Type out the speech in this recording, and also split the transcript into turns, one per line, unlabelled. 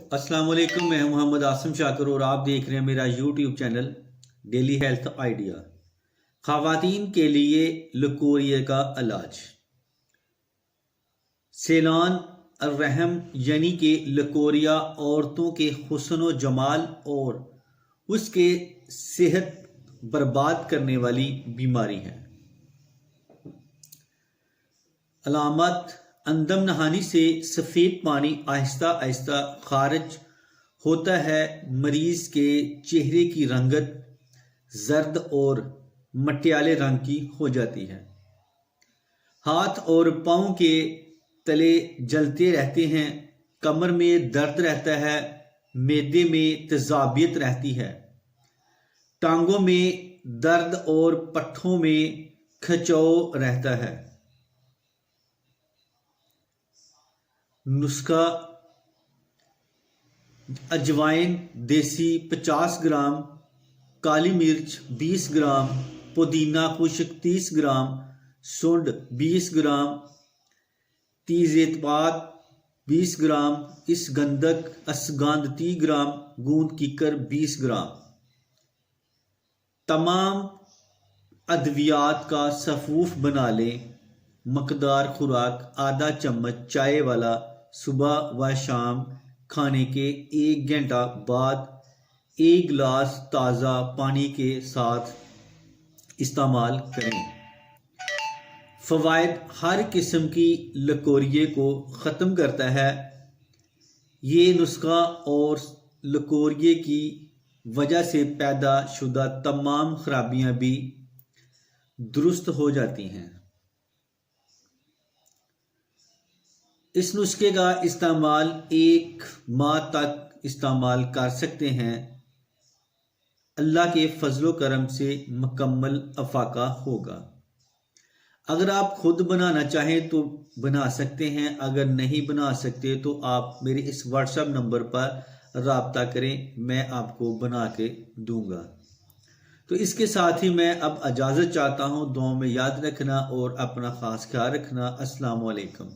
अस्सलाम वालेकुम। मैं मोहम्मद आसिम शाकर और आप देख रहे हैं मेरा YouTube channel daily health idea. ख़वातीन के लिए लकोरिया का इलाज। सेलान अर्रहम यानी कि लकोरिया औरतों के हुस्न व जमाल और उसके सेहत बर्बाद करने वाली बीमारी है। अलामत: अंदम नहानी से सफ़ेद पानी आहिस्ता आहिस्ता खारिज होता है। मरीज के चेहरे की रंगत जर्द और मटियाले रंग की हो जाती है। हाथ और पाँव के तले जलते रहते हैं। कमर में दर्द रहता है। मैदे में तेजाबियत रहती है। टांगों में दर्द और पट्ठों में खिंचाव रहता है। नुस्खा: अजवाइन देसी 50 ग्राम, काली मिर्च 20 ग्राम, पुदीना खुश्क 30 ग्राम, सुंड 20 ग्राम, तेज़पात 20 ग्राम, इसगंधक असगंध 30 ग्राम, गूंद कीकर 20 ग्राम। तमाम अद्वियात का सफ़ूफ बना लें। मकदार खुराक: आधा चम्मच चाय वाला सुबह व शाम खाने के 1 घंटा बाद 1 गिलास ताज़ा पानी के साथ इस्तेमाल करें। फ़वाइद: हर किस्म की लकोरिये को ख़त्म करता है। ये नुस्खा और लकोरिये की वजह से पैदा शुदा तमाम खराबियां भी दुरुस्त हो जाती हैं। इस नुस्खे का इस्तेमाल 1 माह तक इस्तेमाल कर सकते हैं। अल्लाह के फजलो करम से मुकम्मल अफाका होगा। अगर आप खुद बनाना चाहें तो बना सकते हैं। अगर नहीं बना सकते तो आप मेरे इस व्हाट्सएप नंबर पर राब्ता करें, मैं आपको बना के दूंगा। तो इसके साथ ही मैं अब इजाज़त चाहता हूँ। दुआ में याद रखना और अपना ख़ास ख्याल रखना। अस्सलाम वालेकुम।